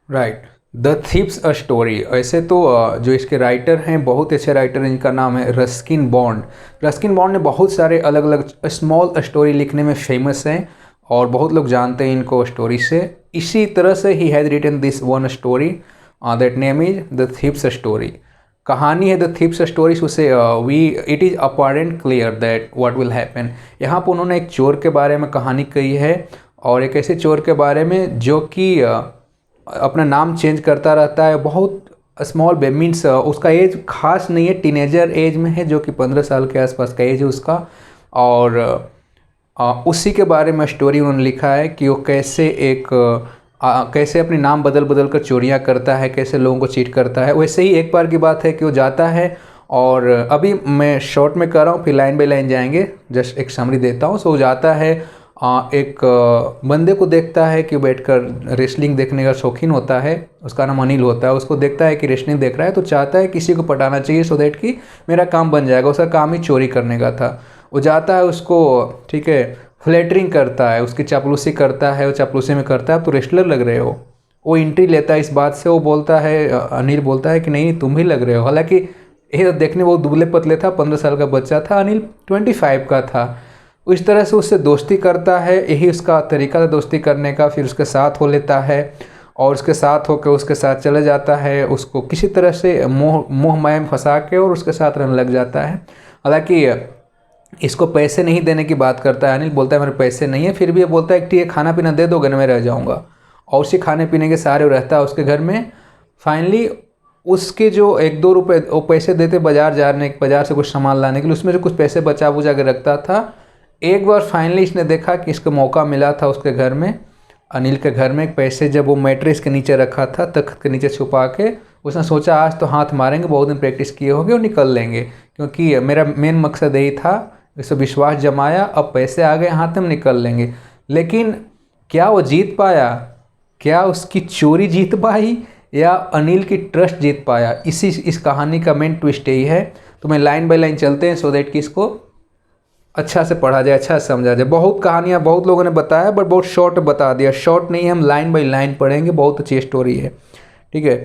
Right. The thieves a story, ऐसे तो जो इसके राइटर हैं बहुत अच्छे राइटर हैं, इनका नाम है रस्किन बॉन्ड। रस्किन बॉन्ड ने बहुत सारे अलग अलग स्मॉल स्टोरी लिखने में फेमस हैं और बहुत लोग जानते हैं इनको स्टोरी से। इसी तरह से ही has written this one story that name is the thieves story. कहानी है द थीप्स स्टोरी, उसे we it is apparent clear that what will happen. यहाँ पर उन्होंने एक चोर के बारे में कहानी कही है और एक ऐसे चोर के बारे में जो कि अपना नाम चेंज करता रहता है। बहुत स्मॉल मीन्स उसका एज खास नहीं है, टीनेजर एज में है, जो कि 15 साल के आसपास का एज है उसका। और उसी के बारे में स्टोरी उन्होंने लिखा है कि वो कैसे कैसे अपने नाम बदल बदल कर चोरियाँ करता है, कैसे लोगों को चीट करता है। वैसे ही एक बार की बात है कि वो जाता है, और अभी मैं शॉर्ट में कर रहा हूँ, फिर लाइन बाई लाइन जाएंगे, जस्ट एक समरी देता हूँ। सो वो जाता है, एक बंदे को देखता है कि बैठकर रेसलिंग देखने का शौकीन होता है, उसका नाम अनिल होता है। उसको देखता है कि रेसलिंग देख रहा है तो चाहता है किसी को पटाना चाहिए सो दैट कि मेरा काम बन जाएगा। उसका काम ही चोरी करने का था। वो जाता है, उसको ठीक है फ्लैटरिंग करता है, उसकी चापलूसी करता है, वो चापलूसी में करता है आप तो रेसलर लग रहे हो। वो एंट्री लेता है इस बात से, वो बोलता है अनिल बोलता है कि नहीं तुम भी लग रहे हो। हालांकि ये देखने वो दुबले पतले था, 15 साल का बच्चा था, अनिल 25 का था। इस तरह से उससे दोस्ती करता है, यही उसका तरीका था दोस्ती करने का। फिर उसके साथ हो लेता है और उसके साथ होकर उसके साथ चले जाता है, उसको किसी तरह से मोह माया में फंसा के और उसके साथ रहने लग जाता है। हालांकि इसको पैसे नहीं देने की बात करता है, अनिल बोलता है मेरे पैसे नहीं है, फिर भी ये बोलता है कि ठीक है खाना पीना दे दोगे ना मैं रह जाऊँगा। और उसी खाने पीने के सहारे रहता है उसके घर में। फाइनली उसके जो 1-2 रुपये वो पैसे देते बाजार से कुछ सामान लाने के लिए, उसमें से कुछ पैसे बचा बुचा के रखता था। एक बार फाइनली इसने देखा कि इसको मौका मिला था उसके घर में, अनिल के घर में, पैसे जब वो मैट्रेस के नीचे रखा था, तख्त के नीचे छुपा के, उसने सोचा आज तो हाथ मारेंगे, बहुत दिन प्रैक्टिस किए होंगे और निकल लेंगे, क्योंकि मेरा मेन मकसद यही था। इसे विश्वास जमाया, अब पैसे आ गए हाथ में, निकल लेंगे। लेकिन क्या वो जीत पाया? क्या उसकी चोरी जीत पाई या अनिल की ट्रस्ट जीत पाया? इस कहानी का मेन ट्विस्ट यही है। तो मैं लाइन बाय लाइन चलते हैं सो दैट कि इसको अच्छा से पढ़ा जाए, अच्छा से समझा जाए। बहुत कहानियाँ बहुत लोगों ने बताया बट बहुत शॉर्ट बता दिया। शॉर्ट नहीं है, हम लाइन बाय लाइन पढ़ेंगे, बहुत अच्छी स्टोरी है। ठीक है।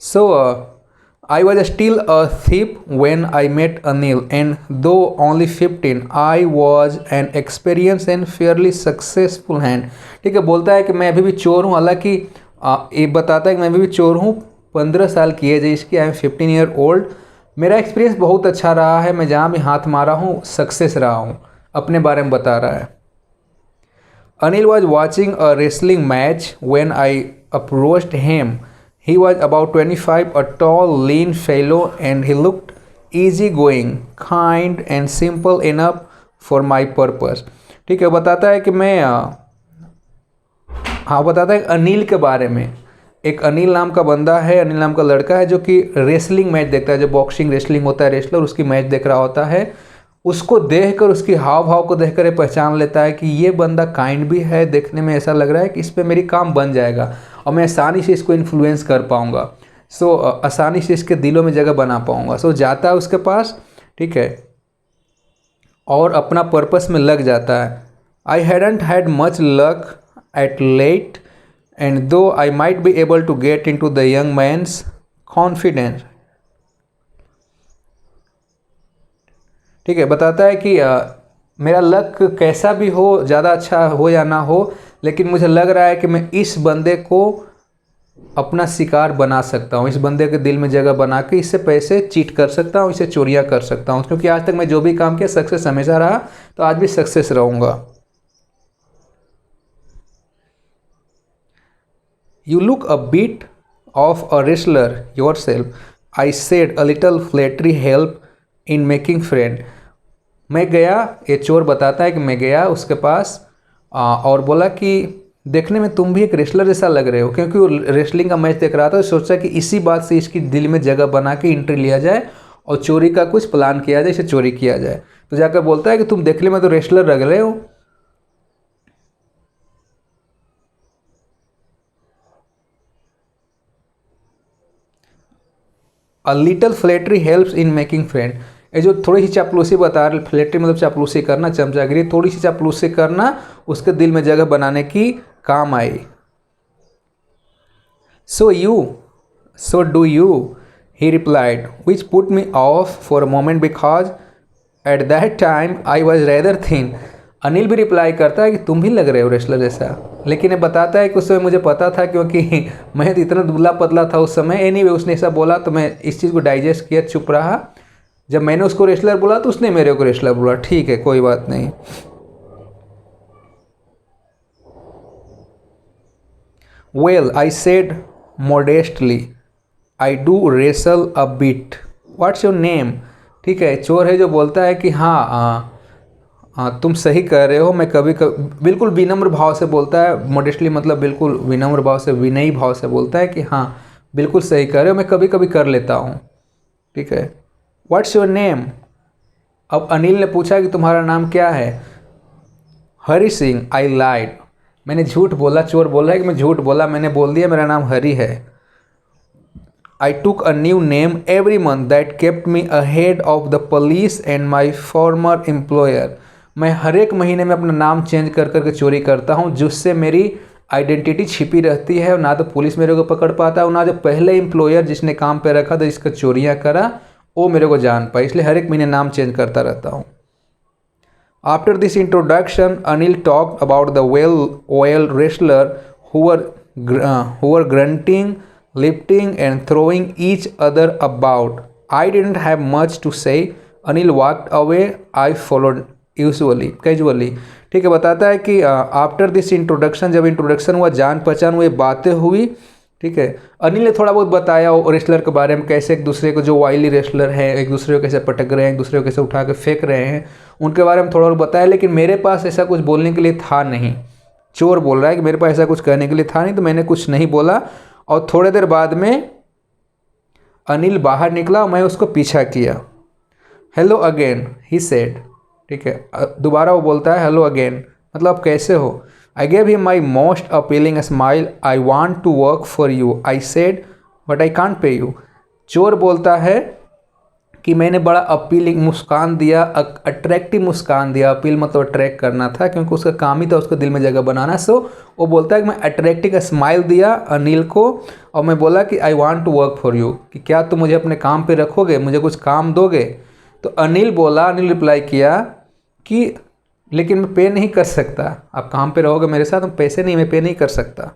सो I was still a thief when I met Anil, and though only 15, I was an experienced and fairly successful hand. ठीक है, बोलता है कि मैं अभी भी चोर हूँ, हालांकि ये बताता है कि मैं अभी भी चोर हूँ। 15 साल की एज है इसकी, आई एम 15 ईयर ओल्ड। मेरा एक्सपीरियंस बहुत अच्छा रहा है, मैं जहाँ भी हाथ मारा हूँ सक्सेस रहा हूँ। अपने बारे में बता रहा है। Anil was watching a wrestling match when I approached him. He was about 25, a tall, lean fellow, and he looked easygoing, kind, and simple enough for my purpose. ठीक है, बताता है कि मैं हाँ बताता है अनिल के बारे में। एक अनिल नाम का बंदा है, अनिल नाम का लड़का है जो कि रेसलिंग मैच देखता है, जो बॉक्सिंग रेसलिंग होता है, रेसलर उसकी मैच देख रहा होता है। उसको देखकर, उसकी हाव भाव को देखकर ये पहचान लेता है कि ये बंदा काइंड भी है, देखने में ऐसा लग रहा है कि इस पे मेरी काम बन जाएगा और मैं आसानी से इसको इन्फ्लुएंस कर पाऊँगा। सो आसानी से इसके दिलों में जगह बना पाऊँगा। सो जाता है उसके पास, ठीक है, और अपना पर्पस में लग जाता है। I hadn't had much luck at late and though I might be able to get into the young man's confidence. ठीक है, बताता है कि मेरा लक कैसा भी हो, ज़्यादा अच्छा हो या ना हो, लेकिन मुझे लग रहा है कि मैं इस बंदे को अपना शिकार बना सकता हूँ, इस बंदे के दिल में जगह बना के इससे पैसे चीट कर सकता हूँ, इससे चोरियाँ कर सकता हूँ, क्योंकि आज तक मैं जो भी काम किया सक्सेस हमेशा रहा, तो आज भी सक्सेस रहूँगा। You look a bit of a wrestler your self, I said a little flattery help in making friend. मैं गया, ये चोर बताता है कि मैं गया उसके पास और बोला कि देखने में तुम भी एक रेसलर जैसा लग रहे हो, क्योंकि वो रेसलिंग का मैच देख रहा था। तो सोचा कि इसी बात से इसकी दिल में जगह बना के एंट्री लिया जाए और चोरी का कुछ प्लान किया जाए, इसे चोरी किया जाए। तो जाकर बोलता है कि तुम देखने में तो रेसलर लग रहे हो। A little flattery helps in making friend. ये जो थोड़ी सी चापलूसी बता रहे, फ्लैटरी मतलब चापलूसी करना, चमचागिरी, थोड़ी सी चापलूसी करना उसके दिल में जगह बनाने की काम आई। So you, so do you, he replied, which put me off for a moment because at that time I was rather thin. Anil भी रिप्लाई करता है कि तुम भी लग रहे हो रेसलर जैसा, लेकिन ये बताता है कि उस समय मुझे पता था क्योंकि मैं तो इतना दुबला पतला था उस समय। एनीवे उसने ऐसा बोला तो मैं इस चीज़ को डाइजेस्ट किया, चुप रहा। जब मैंने उसको रेसलर बोला तो उसने मेरे को रेसलर बोला। ठीक है, कोई बात नहीं। Well I said modestly, I do wrestle a bit. What's your name? ठीक है, चोर है जो बोलता है कि हाँ तुम सही कह रहे हो। मैं कभी कभी बिल्कुल विनम्र भाव से बोलता है, मॉडेस्टली मतलब बिल्कुल विनम्र भाव से, विनयी भाव से बोलता है कि हाँ बिल्कुल सही कह रहे हो, मैं कभी कभी कर लेता हूँ। ठीक है, व्हाट्स योर नेम? अब अनिल ने पूछा कि तुम्हारा नाम क्या है? हरी सिंह। आई लाइड, मैंने झूठ बोला। चोर बोल रहा है कि मैं झूठ बोला, मैंने बोल दिया मेरा नाम हरी है। I took a new name every month that kept me ahead of the police and my former employer. मैं हर एक महीने में अपना नाम चेंज कर करके चोरी करता हूँ, जिससे मेरी आइडेंटिटी छिपी रहती है और ना तो पुलिस मेरे को पकड़ पाता है और ना जो पहले एम्प्लॉयर जिसने काम पे रखा था, जिसका चोरियाँ करा, वो मेरे को जान पाए। इसलिए हर एक महीने नाम चेंज करता रहता हूँ। After this introduction, Anil talked about the well wrestler who were grunting, lifting and throwing each other about. I didn't have much to say. Anil walked away. I followed casually. ठीक है, बताता है कि after this introduction, जब introduction हुआ, जान पहचान हुई, बातें हुई। ठीक है, अनिल ने थोड़ा बहुत बताया रेसलर के बारे में, कैसे एक दूसरे को, जो वाइली रेसलर हैं, एक दूसरे को कैसे पटक रहे हैं, एक दूसरे को कैसे उठा के फेंक रहे हैं, उनके बारे में थोड़ा और बताया। लेकिन मेरे पास ऐसा कुछ बोलने के लिए था नहीं। चोर बोल रहा है कि मेरे पास ऐसा कुछ कहने के लिए था नहीं, तो मैंने कुछ नहीं बोला। और थोड़ी देर बाद में अनिल बाहर निकला और मैं उसको पीछा किया। Hello again, he said. ठीक है, दोबारा वो बोलता है हेलो अगेन, मतलब कैसे हो। I gave him my most appealing smile. I want to work for you, I said, but I can't pay you. चोर बोलता है कि मैंने बड़ा अपीलिंग मुस्कान दिया, अट्रैक्टिव मुस्कान दिया। अपील मतलब अट्रैक्ट करना था, क्योंकि उसका काम ही था उसको दिल में जगह बनाना। सो वो बोलता है कि मैं अट्रैक्टिव स्माइल दिया अनिल को, और मैं बोला कि I want to work for you, कि क्या तुम मुझे अपने काम पे रखोगे, मुझे कुछ काम दोगे। तो अनिल रिप्लाई किया कि लेकिन मैं पे नहीं कर सकता, आप काम पे रहोगे मेरे साथ, पैसे नहीं, मैं पे नहीं कर सकता।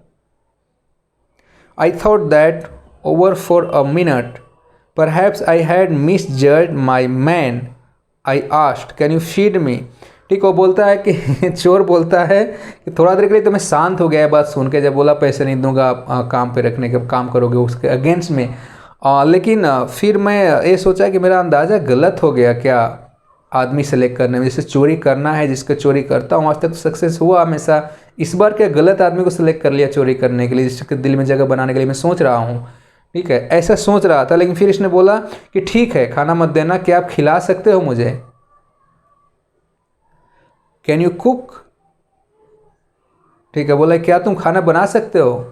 I thought that over for a minute, perhaps I had misjudged my man. I asked can you feed me. ठीक, वो बोलता है कि चोर बोलता है कि थोड़ा देर के लिए तो मैं शांत हो गया बात सुन के, जब बोला पैसे नहीं दूंगा आप काम पे रखने के, काम करोगे उसके अगेंस्ट में। लेकिन फिर मैं ये सोचा कि मेरा अंदाज़ा गलत हो गया क्या आदमी सेलेक्ट करने में। जैसे चोरी करना है, जिसका चोरी करता हूँ आज तक तो सक्सेस हुआ हमेशा, इस बार क्या गलत आदमी को सिलेक्ट कर लिया चोरी करने के लिए, जिसके दिल में जगह बनाने के लिए मैं सोच रहा हूँ। ठीक है, ऐसा सोच रहा था। लेकिन फिर इसने बोला कि ठीक है, खाना मत देना, क्या आप खिला सकते हो मुझे? Can you cook? ठीक है, बोला क्या तुम खाना बना सकते हो?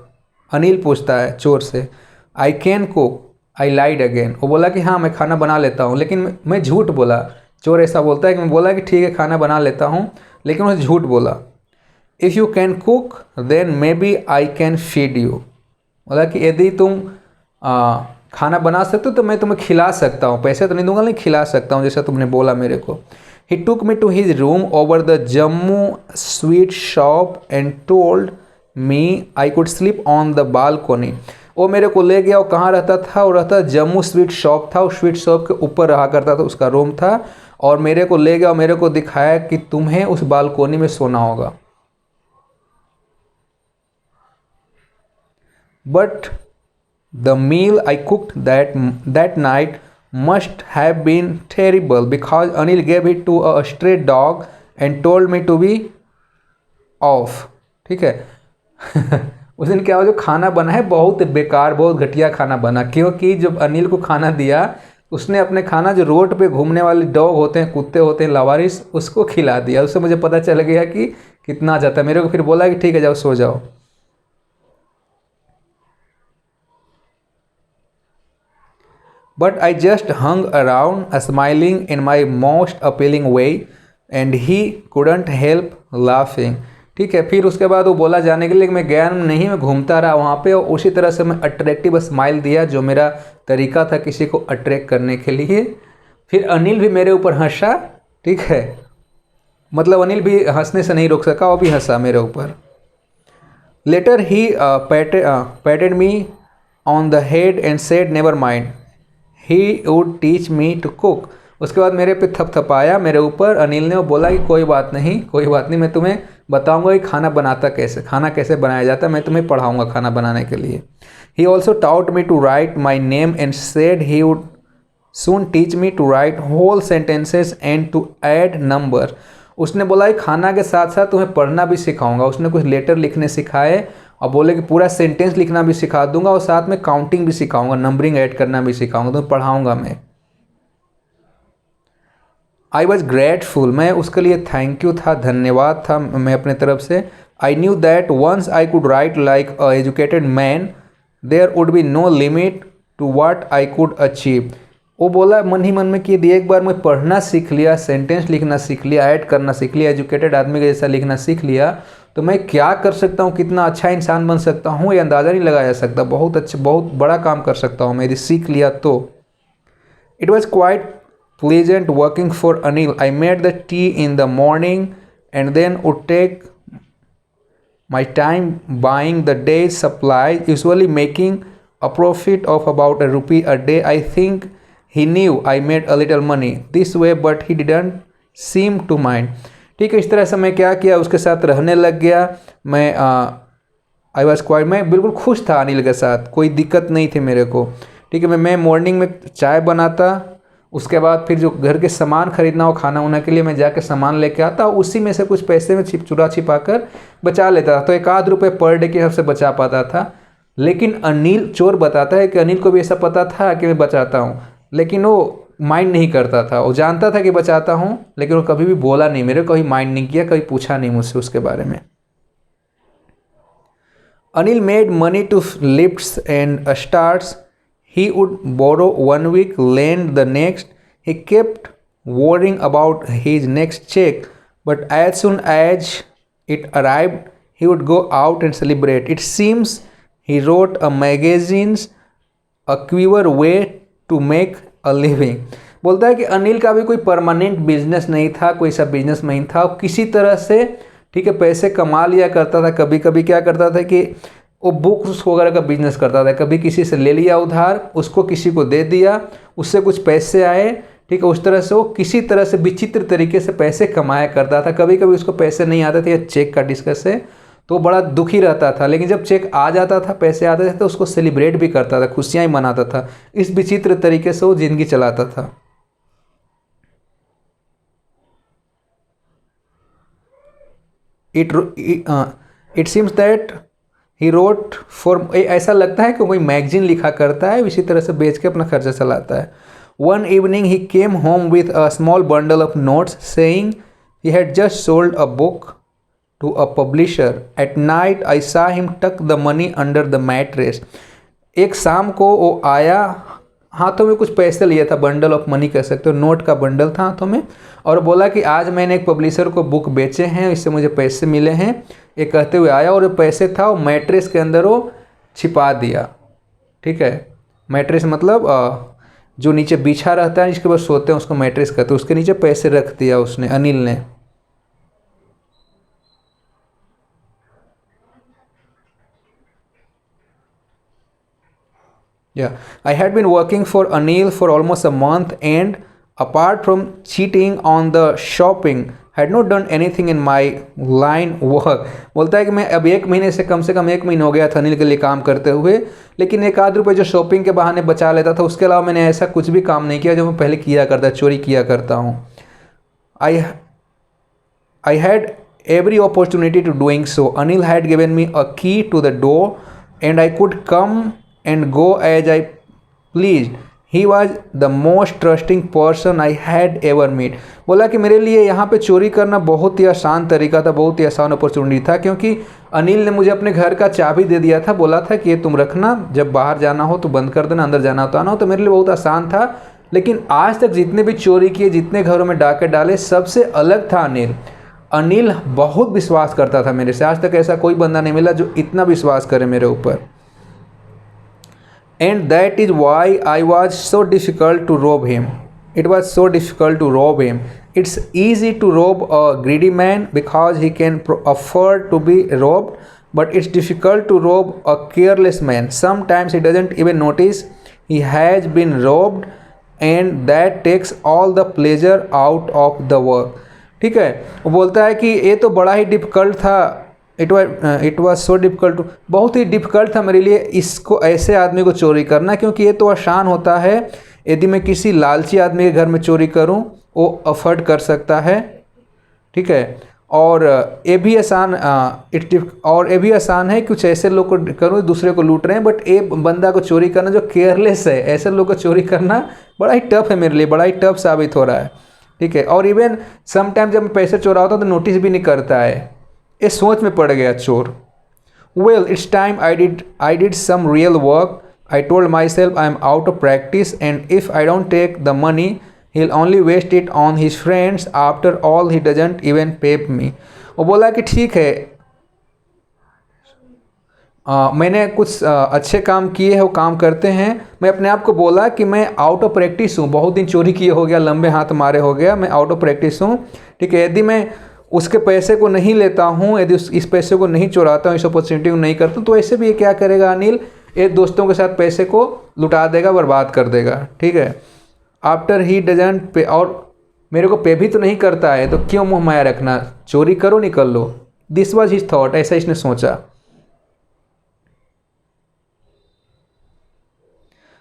अनिल पूछता है चोर से। I can cook, I lied again. वो बोला कि हाँ मैं खाना बना लेता हूँ, लेकिन मैं झूठ बोला। चोर ऐसा बोलता है कि मैं बोला कि ठीक है खाना बना लेता हूँ, लेकिन उसने झूठ बोला। If you can cook then maybe I can feed you. बोला कि यदि तुम खाना बना सकते हो तो मैं तुम्हें खिला सकता हूँ, पैसे तो नहीं दूंगा लेकिन खिला सकता हूँ, जैसा तुमने बोला मेरे को। He took me to his room over the Jammu sweet shop and told me I could sleep on the balcony. वो मेरे को ले गया। वो कहाँ रहता था? वो रहता जम्मू स्वीट शॉप था, उस स्वीट शॉप के ऊपर रहा करता था, उसका रूम था। और मेरे को ले गया और मेरे को दिखाया कि तुम्हें उस बालकोनी में सोना होगा। But the meal I cooked that night must have been terrible because Anil gave it to a stray dog and told me to be off. ठीक है उस दिन क्या हुआ, जो खाना बना है बहुत बेकार, बहुत घटिया खाना बना, क्योंकि जब अनिल को खाना दिया उसने अपने खाना, जो रोड पे घूमने वाले डॉग होते हैं, कुत्ते होते हैं लावारिस, उसको खिला दिया। उससे मुझे पता चल गया कि कितना जाता है। मेरे को फिर बोला कि ठीक है जाओ सो जाओ। But I just hung around smiling in my most appealing way and he couldn't help laughing. ठीक है। फिर उसके बाद वो बोला जाने के लिए, मैं गया नहीं, मैं घूमता रहा वहाँ पे, और उसी तरह से मैं अट्रैक्टिव स्माइल दिया, जो मेरा तरीका था किसी को अट्रैक्ट करने के लिए। फिर अनिल भी मेरे ऊपर हंसा, ठीक है, मतलब अनिल भी हंसने से नहीं रोक सका, वो भी हंसा मेरे ऊपर। Later he patted me on the head and said never mind, he would teach me to cook. उसके बाद मेरे पे थपथपाया मेरे ऊपर अनिल ने, वो बोला कि कोई बात नहीं, कोई बात नहीं, मैं तुम्हें बताऊंगा कि खाना बनाता कैसे, खाना कैसे बनाया जाता है, मैं तुम्हें पढ़ाऊंगा खाना बनाने के लिए। He also taught me to write my name and said he would soon teach me to write whole sentences and to add number. उसने बोला कि खाना के साथ साथ तुम्हें पढ़ना भी सिखाऊंगा। उसने कुछ लेटर लिखने सिखाए और बोले कि पूरा सेंटेंस लिखना भी सिखा दूंगा, और साथ में काउंटिंग भी सिखाऊंगा, नंबरिंग ऐड करना भी सिखाऊंगा, तुम्हें पढ़ाऊंगा मैं। आई वॉज ग्रेटफुल, मैं उसके लिए थैंक यू था, धन्यवाद था मैं अपने तरफ से। I knew that once I could write like a educated man there would be no limit to what I could achieve. वो बोला मन ही मन में कि एक बार मैं पढ़ना सीख लिया, सेंटेंस लिखना सीख लिया, ऐड करना सीख लिया, एजुकेटेड आदमी के जैसा लिखना सीख लिया, तो मैं क्या कर सकता हूँ, कितना अच्छा इंसान बन सकता हूँ, ये अंदाज़ा नहीं लगाया जा सकता। बहुत अच्छा, बहुत बड़ा काम कर सकता हूँ मैं यदि सीख लिया तो। It was quite pleasant working for Anil. I made the tea in the morning and then would take my time buying the day's supplies, usually making a profit of about ₹1 a day. I think he knew I made a little money this way, but he didn't seem to mind. ठीक है, इस तरह से मैं क्या किया, उसके साथ रहने लग गया। मैं आई वॉज क्वाइट, मैं बिल्कुल खुश था अनिल के साथ, कोई दिक्कत नहीं थी मेरे को। ठीक है, मैं मॉर्निंग में चाय बनाता, उसके बाद फिर जो घर के सामान खरीदना हो खाना वाना के लिए, मैं जाके सामान लेके आता, उसी में से कुछ पैसे में चुरा छिपा कर बचा लेता था। तो ₹1 पर डे के हिसाब से बचा पाता था। लेकिन अनिल चोर बताता है कि अनिल को भी ऐसा पता था कि मैं बचाता हूँ, लेकिन वो माइंड नहीं करता था। वो जानता था कि बचाता हूँ, लेकिन वो कभी भी बोला नहीं, मेरे कभी माइंड नहीं किया, कभी पूछा नहीं मुझसे उसके बारे में। Anil made money to lifts and stars. He would borrow 1 week, lend the next. He kept worrying about his next check, but as soon as it arrived, he would go out and celebrate. It seems he wrote a magazines, a clever way to make a living. बोलता है कि अनिल का भी कोई permanent business नहीं था, कोई सा बिजनेस नहीं था, किसी तरह से ठीक है पैसे कमा लिया करता था। कभी कभी क्या करता था कि वो बुक्स वगैरह का बिजनेस करता था, कभी किसी से ले लिया उधार, उसको किसी को दे दिया, उससे कुछ पैसे आए, ठीक है, उस तरह से वो किसी तरह से विचित्र तरीके से पैसे कमाया करता था। कभी कभी उसको पैसे नहीं आते थे या चेक का डिस्कस है तो बड़ा दुखी रहता था, लेकिन जब चेक आ जाता था, पैसे आते थे, तो उसको सेलिब्रेट भी करता था, खुशियाँ ही मनाता था। इस विचित्र तरीके से वो ज़िंदगी चलाता था। It seems that he wrote for, ऐसा लगता है कि कोई मैगजीन लिखा करता है, इसी तरह से बेच के अपना खर्चा चलाता है। One evening he came home with a small bundle of notes saying he had just sold a book to a publisher. At night I saw him tuck the money under the mattress. एक शाम को वो आया, हाथों में कुछ पैसे लिया था, बंडल ऑफ मनी कह सकते हो, नोट का बंडल था हाथों में, और बोला कि आज मैंने एक पब्लिशर को बुक बेचे हैं, इससे मुझे पैसे मिले हैं। ये कहते हुए आया और जो पैसे था वो मैट्रेस के अंदर वो छिपा दिया। ठीक है, मैट्रेस मतलब जो नीचे बिछा रहता है जिसके बाद सोते हैं उसको मैट्रेस कहते हैं, उसके नीचे पैसे रख दिया उसने, अनिल ने। Yeah, I had been working for Anil for almost a month and apart from cheating on the shopping, had not done anything in my line work. बोलता है कि मैं अब 1 महीने से कम 1 महीना हो गया था अनिल के लिए काम करते हुए, लेकिन ₹1 जो शॉपिंग के बहाने बचा लेता था, उसके अलावा मैंने ऐसा कुछ भी काम नहीं किया जो मैं पहले किया करता, चोरी किया करता हूँ। I had every opportunity to doing so. Anil had given me a key to the door and I could come and go as I pleased. He was the most trusting person I had ever met. बोला कि मेरे लिए यहाँ पे चोरी करना बहुत ही आसान तरीका था, बहुत ही आसान अपॉर्चुनिटी था, क्योंकि अनिल ने मुझे अपने घर का चाबी दे दिया था, बोला था कि ये तुम रखना, जब बाहर जाना हो तो बंद कर देना, अंदर जाना हो तो आना हो। तो मेरे लिए बहुत आसान था। लेकिन आज तक जितने भी चोरी किए, जितने घरों में डाके डाले, सबसे अलग था अनिल। अनिल बहुत विश्वास करता था मेरे से, आज तक ऐसा कोई बंदा नहीं मिला जो इतना विश्वास करे मेरे ऊपर। And that is why I was so difficult to rob him, it was so difficult to rob him. It's easy to rob a greedy man because he can afford to be robbed, but it's difficult to rob a careless man. Sometimes he doesn't even notice he has been robbed, and that takes all the pleasure out of the work. ठीक है, वो बोलता है कि ये तो बड़ा ही difficult था, इट वॉज सो डिफ़िकल्ट, बहुत ही डिफ़िकल्ट था मेरे लिए इसको, ऐसे आदमी को चोरी करना, क्योंकि ये तो आसान होता है यदि मैं किसी लालची आदमी के घर में चोरी करूं, वो अफोर्ड कर सकता है। ठीक है, और ये भी आसान ये भी आसान है कुछ ऐसे लोग को करूँ दूसरे को लूट रहे हैं, बट ये बंदा को चोरी करना जो केयरलेस है, ऐसे लोग को चोरी करना बड़ा ही टफ है मेरे लिए, बड़ा ही टफ साबित हो रहा है। ठीक है, और इवन समटाइम जब मैं पैसे चोरा होता हूँ तो नोटिस भी नहीं करता है, ये सोच में पड़ गया चोर। Well it's time I did some real work, I told myself I am out of practice and if I don't take the money, he'll only waste it on his friends. After all, he doesn't even pay me. वो बोला कि ठीक है, मैंने कुछ अच्छे काम किए हैं, वो काम करते हैं। मैं अपने आप को बोला कि मैं आउट ऑफ प्रैक्टिस हूँ, बहुत दिन चोरी किए हो गया, लंबे हाथ मारे हो गया, मैं आउट ऑफ प्रैक्टिस हूँ। ठीक है, यदि मैं उसके पैसे को नहीं लेता हूँ, यदि इस पैसे को नहीं चुराता हूँ, इस अपॉर्चुनिटी को नहीं करता हूँ, तो ऐसे भी ये क्या करेगा अनिल, ये दोस्तों के साथ पैसे को लुटा देगा, बर्बाद कर देगा। ठीक है, आफ्टर ही डजंट पे, और मेरे को पे भी तो नहीं करता है, तो क्यों मुँह माया रखना, चोरी करो निकल लो। दिस वॉज हिज थॉट, ऐसा इसने सोचा।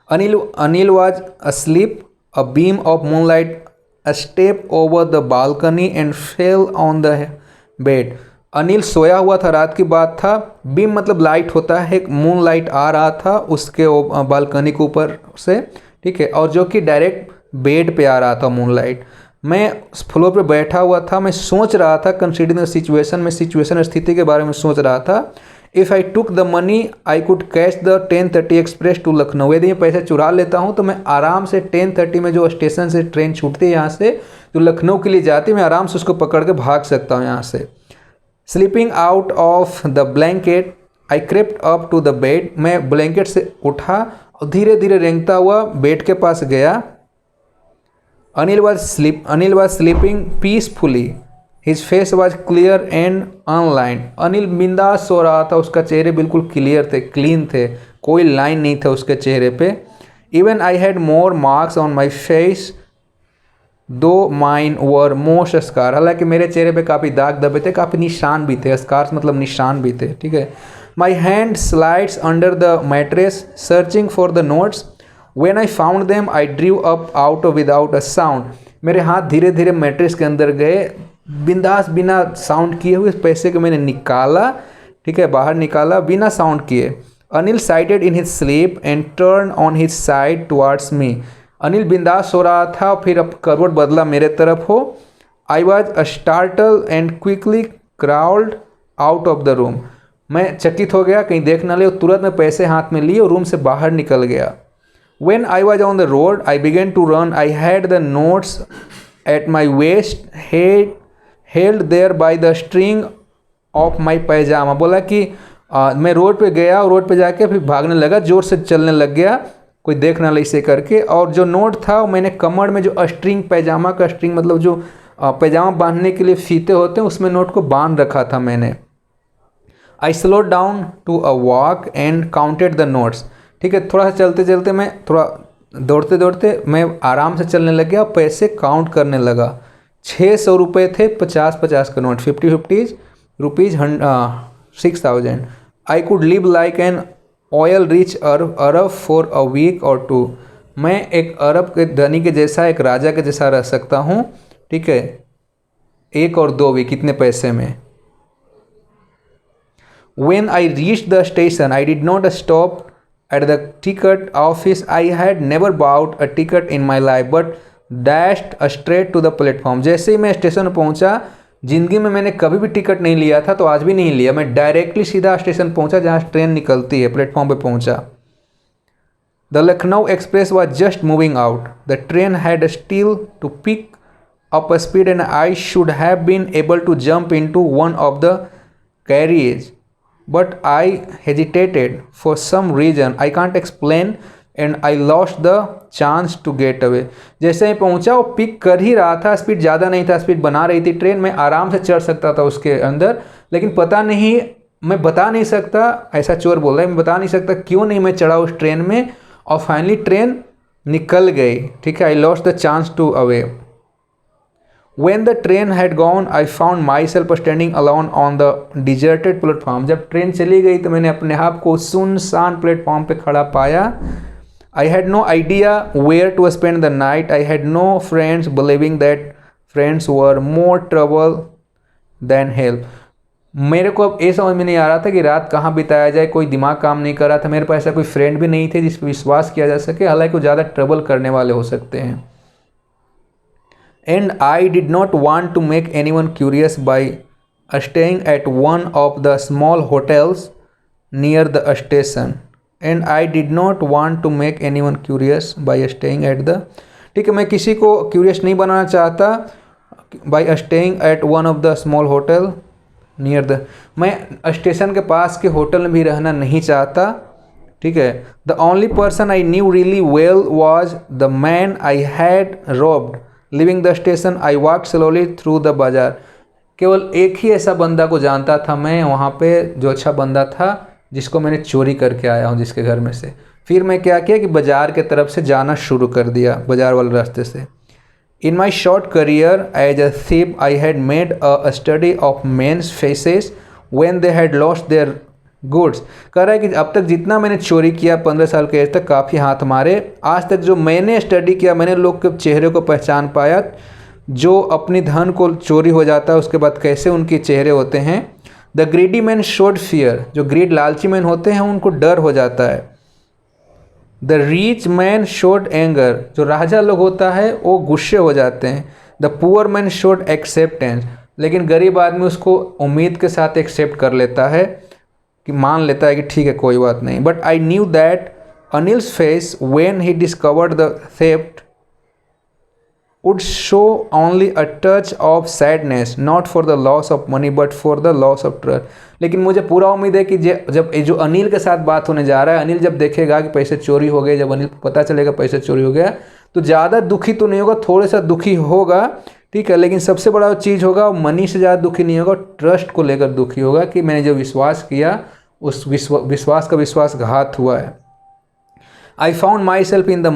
Anil was asleep, a beam of moonlight stepped over the balcony and fell on the bed. Anil सोया हुआ था, रात की बात था, बीम मतलब लाइट होता है, एक मून लाइट आ रहा था उसके बालकनी के ऊपर से। ठीक है, और जो कि डायरेक्ट बेड पे आ रहा था मून लाइट। मैं फ्लोर पे बैठा हुआ था, मैं सोच रहा था, कंसीडरिंग द सिचुएशन, में सिचुएशन स्थिति के बारे में सोच रहा था। If I took the money I could catch the 10:30 express to Lucknow. यदि मैं पैसे चुरा लेता हूँ तो मैं आराम से 10:30 में जो स्टेशन से ट्रेन छूटती है यहाँ से, जो लखनऊ के लिए जाती है, मैं आराम से उसको पकड़ के भाग सकता हूँ यहाँ से। Sleeping out of the blanket I crept up to the bed. मैं ब्लैंकेट से उठा और धीरे धीरे रेंगता हुआ बेड के पास गया। Anil was sleeping peacefully, his face was clear and unlined. Anil बिंदास सो रहा था, उसका चेहरे बिल्कुल क्लियर थे, क्लीन थे, कोई लाइन नहीं था उसके चेहरे पे। Even I had more marks on my face दो माइन वर मोस्ट स्कार। हालांकि मेरे चेहरे पे काफ़ी दाग दबे थे, काफ़ी निशान भी थे, स्कार्स मतलब निशान भी थे। ठीक है, my hand slides under the mattress searching for the notes. When I found them I ड्रीव up out without a sound. मेरे हाथ धीरे धीरे मैट्रेस के अंदर गए, बिंदास बिना साउंड किए हुए पैसे को मैंने निकाला। ठीक है, बाहर निकाला बिना साउंड किए। Anil sighed in his sleep and turn on his side towards me. Anil बिंदास सो रहा था, फिर अब करवट बदला मेरे तरफ हो। I was startle and quickly crawled out of the room. मैं चकित हो गया, कहीं देख न ले, तुरंत मैं पैसे हाथ में लिए और रूम से बाहर निकल गया। When I was on the road, I began to run. I had the notes at my waist, held there by the string of my pajama. बोला कि मैं रोड पे गया और रोड पे जाके फिर भागने लगा, जोर से चलने लग गया, कोई देख ना ले इसे करके। और जो नोट था वो मैंने कमर में, जो स्ट्रिंग, पैजामा का स्ट्रिंग मतलब जो पैजामा बांधने के लिए फीते होते हैं, उसमें नोट को बांध रखा था मैंने। I slow down to a walk and counted the notes. ठीक है, थोड़ा सा चलते चलते, मैं थोड़ा दौड़ते दौड़ते मैं आराम से चलने लग गया, पैसे काउंट करने लगा। 600 रुपये थे, 50-50 का नोट, 50 rupees 6000। I could live like an oil rich Arab for a week or two. मैं एक अरब के धनी के जैसा, एक राजा के जैसा रह सकता हूँ। ठीक है, 1 और 2 वीक, इतने पैसे में। When I reached the station, I did not stop at the ticket office. I had never bought a ticket in my life, but dashed straight to the platform. जैसे ही मैं स्टेशन पहुंचा, ज़िंदगी में मैंने कभी भी टिकट नहीं लिया था, तो आज भी नहीं लिया। मैं डायरेक्टली सीधा स्टेशन पहुंचा जहाँ ट्रेन निकलती है, प्लेटफॉर्म पे पहुंचा। The Lucknow express was just moving out. The train had still to pick up speed and I should have been able to jump into one of the carriage but I hesitated for some reason I can't explain and I lost the chance to get away. जैसे ही पहुंचा वो pick कर ही रहा था, speed ज़्यादा नहीं था, स्पीड बना रही थी ट्रेन, में आराम से चढ़ सकता था उसके अंदर, लेकिन पता नहीं, मैं बता नहीं सकता, ऐसा चोर बोल रहा है, मैं बता नहीं सकता क्यों नहीं मैं चढ़ा उस ट्रेन में, और फाइनली ट्रेन निकल गई। ठीक है, I lost the chance to away. When the train had gone, I found myself standing alone on the deserted platform. जब ट्रेन चली गई तो मैंने अपने आप को सुनसान प्लेटफॉर्म पे खड़ा पाया। I had no idea where to spend the night. I had no friends, believing that friends were more trouble than help. मेरे को अब ये समझ में नहीं आ रहा था कि रात कहाँ बिताया जाए, कोई दिमाग काम नहीं कर रहा था, मेरे पास ऐसा कोई फ्रेंड भी नहीं थे जिस पर विश्वास किया जा सके, हालांकि वो ज़्यादा ट्रबल करने वाले हो सकते हैं। And I did not want to make anyone curious by staying at one of the small hotels near the station. And I did not want to make anyone curious by staying at the, ठीक है, मैं किसी को curious नहीं बनाना चाहता by staying at one of the small hotel near the, मैं station के पास के होटल में भी रहना नहीं चाहता। ठीक है, the only person I knew really well was the man I had robbed. Living the station I walk slowly through the बाज़ार। केवल एक ही ऐसा बंदा को जानता था मैं वहाँ पे, जो अच्छा बंदा था, जिसको मैंने चोरी करके आया हूँ जिसके घर में से। फिर मैं क्या किया कि बाज़ार के तरफ से जाना शुरू कर दिया, बाज़ार वाले रास्ते से। In my short career as a thief I had made a study of men's faces when they had lost their goods. कह रहा है कि अब तक जितना मैंने चोरी किया 15 साल के एज तक, काफ़ी हाथ मारे, आज तक जो मैंने स्टडी किया, मैंने लोग के चेहरे को पहचान पाया, जो अपनी धन को चोरी हो जाता है उसके बाद कैसे उनके चेहरे होते हैं। The greedy man showed fear, जो ग्रीड लालची मैन होते हैं उनको डर हो जाता है। The reach man showed anger, जो राजा लोग होता है वो गुस्से हो जाते हैं। The poor man showed acceptance, लेकिन गरीब आदमी उसको उम्मीद के साथ एक्सेप्ट कर लेता है, कि मान लेता है कि ठीक है कोई बात नहीं। But I knew that Anil's face when he discovered the theft would show only a touch of sadness, not for the loss of money but for the loss of trust. लेकिन मुझे पूरा उम्मीद है कि जब जो अनिल के साथ बात होने जा रहा है, अनिल जब देखेगा कि पैसे चोरी हो गए, जब अनिल को पता चलेगा पैसे चोरी हो गया, तो ज़्यादा दुखी तो नहीं होगा, थोड़े सा दुखी होगा, ठीक है, लेकिन सबसे बड़ा चीज़ होगा, मनी से ज़्यादा दुखी नहीं होगा, ट्रस्ट को लेकर दुखी होगा कि मैंने जो विश्वास किया उस विश्वास का विश्वासघात हुआ है। I found my self in the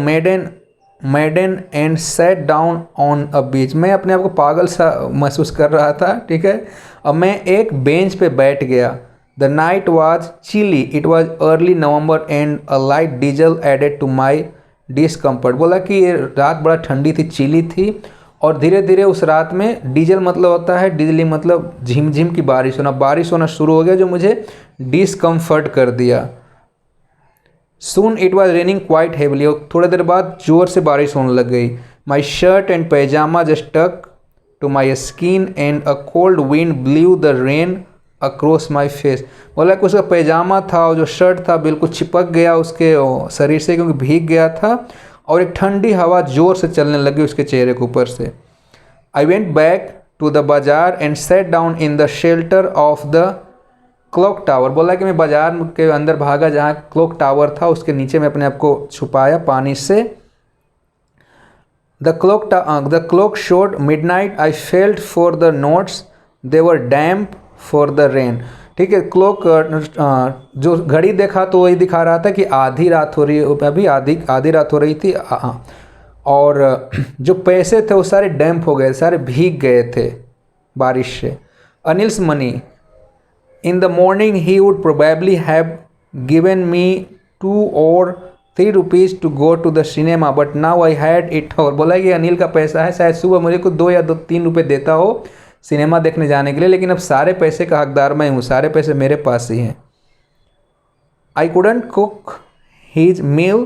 maidan and sat down on a beach. मैं अपने आप को पागल सा महसूस कर रहा था, ठीक है, अब मैं एक बेंच पे बैठ गया। The night was chilly, it was early November and a light diesel added to my discomfort. बोला कि ये रात बड़ा ठंडी थी, चिली थी, और धीरे धीरे उस रात में डीजल मतलब होता है, डीजलिंग मतलब झिमझिम की बारिश होना शुरू हो गया, जो मुझे डिसकम्फर्ट कर दिया। Soon it was raining quite heavily, और थोड़ी देर बाद जोर से बारिश होने लग गई। My shirt and pyjama just stuck to my skin and a cold wind blew the rain across my face. बोला कि उसका पैजामा था और जो शर्ट था बिल्कुल चिपक गया उसके शरीर से, क्योंकि भीग गया था, और एक ठंडी हवा जोर से चलने लगी उसके चेहरे के ऊपर से। I went back to the bazaar and sat down in the shelter of the clock tower. बोला कि मैं बाजार के अंदर भागा, जहाँ क्लॉक टावर था उसके नीचे मैं अपने आप को छुपाया पानी से। The clock showed midnight, I felt for the notes, they were damp for the rain. ठीक है, क्लॉक जो घड़ी देखा तो वही दिखा रहा था कि आधी रात हो रही है, अभी आधी रात हो रही थी, और जो पैसे थे वो सारे डैम्प हो गए, सारे भीग गए थे बारिश से। Anil's money, in the morning he would probably have given me 2 or 3 rupees to go to the cinema but now I had it. और बोला कि अनिल का पैसा है, शायद सुबह मुझे को 2 या 3 रुपये देता हो सिनेमा देखने जाने के लिए, लेकिन अब सारे पैसे का हकदार मैं हूँ, सारे पैसे मेरे पास ही हैं। I couldn't cook his meal,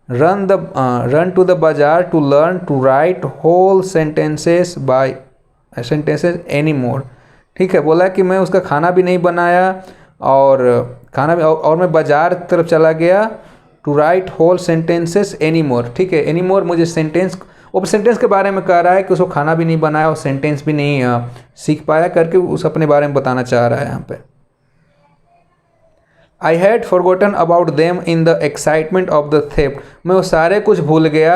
run to the bazaar to learn to write whole sentences any more. ठीक है, बोला कि मैं उसका खाना भी नहीं बनाया, और मैं बाजार तरफ चला गया to write whole sentences any more. ठीक है, एनी मोर मुझे सेंटेंस वो सेंटेंस के बारे में कह रहा है कि उसको खाना भी नहीं बनाया और सेंटेंस भी नहीं सीख पाया करके उस अपने बारे में बताना चाह रहा है यहाँ पे। I had forgotten about them in the excitement of the theft. मैं वो सारे कुछ भूल गया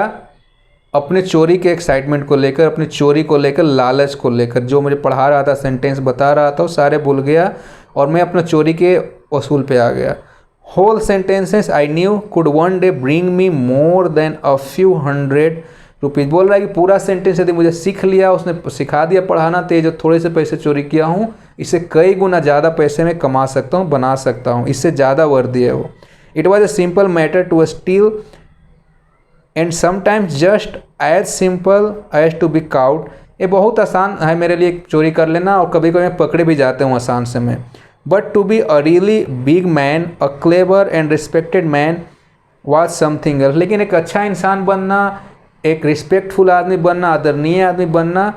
अपने चोरी के एक्साइटमेंट को लेकर, अपनी चोरी को लेकर, लालच को लेकर। जो मुझे पढ़ा रहा था, सेंटेंस बता रहा था, वो सारे भूल गया और मैं अपना चोरी के वसूल पे आ गया। Whole sentences I knew could one day bring me more than a few hundred rupees. बोल रहा है कि पूरा सेंटेंस यदि मुझे सीख लिया, उसने सिखा दिया पढ़ाना, तो ये जो थोड़े से पैसे चोरी किया हूँ इससे कई गुना ज़्यादा पैसे मैं कमा सकता हूँ, बना सकता हूँ, इससे ज़्यादा वर्दी है वो। It was a simple matter to steal and sometimes just as simple as to be caught. ये बहुत आसान है मेरे लिए चोरी कर लेना और कभी कभी मैं पकड़े भी जाते हूँ आसान से मैं। But to be a really big man, a clever and respected man was something else. लेकिन एक अच्छा इंसान बनना, एक रिस्पेक्टफुल आदमी बनना, आदरणीय आदमी बनना,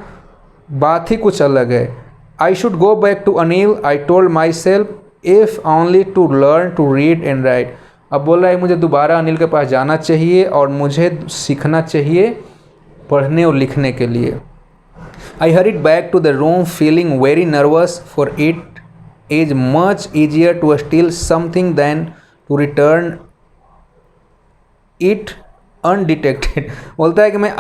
बात ही कुछ अलग है। I should go back to Anil, I told myself, if only to learn to read and write. अब बोल रहा है मुझे दोबारा अनिल के पास जाना चाहिए और मुझे सीखना चाहिए पढ़ने और लिखने के लिए। I hurried back to the room feeling very nervous, for it is much easier to steal something than to return it undetected. बोलता है कि मैं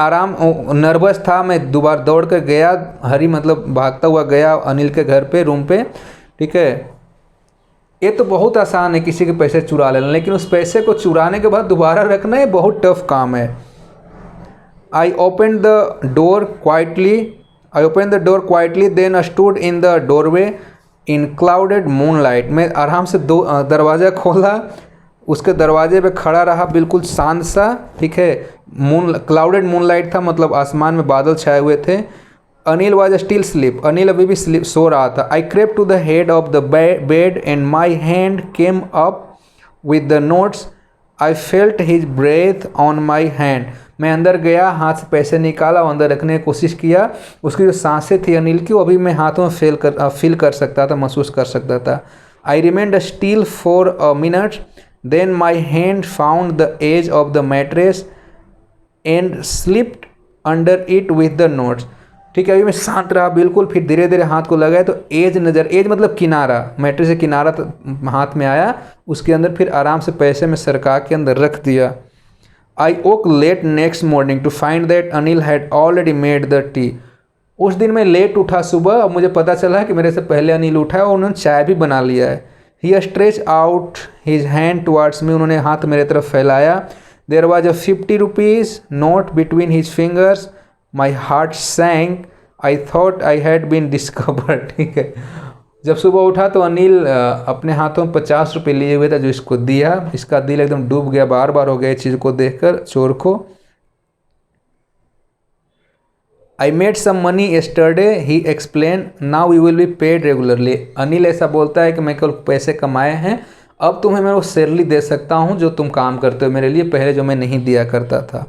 नर्वस था, मैं दोबारा दौड़ कर गया, हरी मतलब भागता हुआ गया अनिल के घर पे, रूम पे, ठीक है। ये तो बहुत आसान है किसी के पैसे चुरा लेना, लेकिन उस पैसे को चुराने के बाद दोबारा रखना ये बहुत टफ काम है। I open the door quietly then stood in the doorway in clouded moonlight. मैं आराम से दरवाज़ा खोला, उसके दरवाजे पे खड़ा रहा बिल्कुल शांत सा, ठीक है। क्लाउडेड मूनलाइट था, मतलब आसमान में बादल छाए हुए थे। Anil was still sleep, Anil अभी भी सो रहा था। I crept to the head of the bed and my hand came up with the notes, I felt his breath on my hand. मैं अंदर गया, हाथ से पैसे निकाला और अंदर रखने की कोशिश किया। उसकी जो सांसें थी अनिल की, वो अभी मैं हाथों में फील कर सकता था, महसूस कर सकता था। I remained still for a minute, then my hand found the edge of the mattress and slipped under it with the notes. ठीक है, अभी मैं शांत रहा बिल्कुल, फिर धीरे धीरे हाथ को लगाया तो एज मतलब किनारा, मैट्रेस से किनारा हाथ में आया, उसके अंदर फिर आराम से पैसे में सरका के अंदर रख दिया। I woke late next morning to find that Anil had already made the tea. उस दिन मैं लेट उठा सुबह और मुझे पता चला कि मेरे से पहले अनिल उठा है और उन्होंने चाय भी बना लिया है। He stretch out his hand towards me, उन्होंने हाथ मेरे तरफ फैलाया। There was a 50 rupees note between his fingers, my heart sank, I thought I had been discovered. ठीक है, जब सुबह उठा तो अनिल अपने हाथों में 50 रुपये लिए हुए था जो इसको दिया। इसका दिल एकदम डूब गया, बार बार हो गया इस चीज़ को देखकर, चोर को। I made some money yesterday, he explain, now you will be paid regularly. Anil ऐसा बोलता है कि मैं कल पैसे कमाए हैं, अब तुम्हें मैं वो सैलरी दे सकता हूँ जो तुम काम करते हो मेरे लिए, पहले जो मैं नहीं दिया करता था।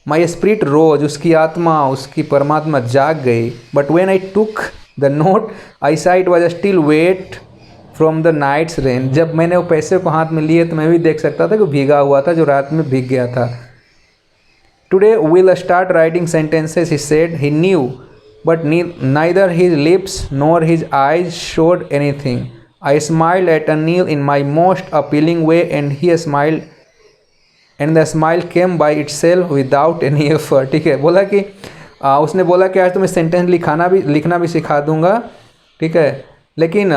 माई स्पिरिट रोज, उसकी आत्मा, उसकी परमात्मा जाग गई। But when I took the note I saw it was still wet from the night's rain. जब मैंने वो पैसे को हाथ में लिए तो मैं भी देख सकता था कि भीगा हुआ था, जो रात में भीग गया था। Today will start writing sentences, he said. He new but neither his lips nor his eyes showed anything. I smiled at Anil in my most appealing way and he smiled and the smile came by it self without any effort. ठीक है, बोला कि उसने बोला कि आज तुम्हें sentence लिखना भी सिखा दूंगा, ठीक है। लेकिन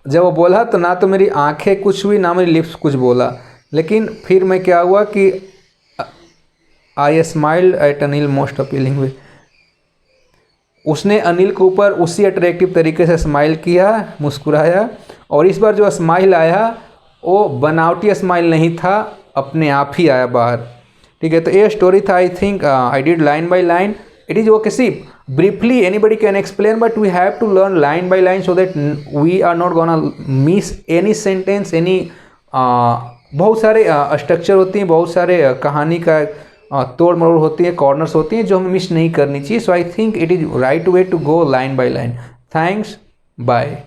जब वो बोला तो ना तो मेरी आंखें कुछ हुई, ना मेरी लिप्स कुछ बोला, लेकिन फिर मैं क्या हुआ कि I smiled at Anil most appealing way. उसने अनिल के ऊपर उसी अट्रैक्टिव तरीके से स्माइल किया, मुस्कुराया, और इस बार जो स्माइल आया वो बनावटी स्माइल नहीं था, अपने आप ही आया बाहर। ठीक है, तो ये स्टोरी था। I think I did line by line. It is okay, see briefly anybody can explain, but we have to learn line by line so that we are not gonna miss any sentence, any बहुत सारे structure होती हैं, बहुत सारे कहानी का तोड़ मरोड़ होती है, कॉर्नर्स होती हैं जो हमें मिस नहीं करनी चाहिए। So I think it is right way to go line by line. Thanks, bye.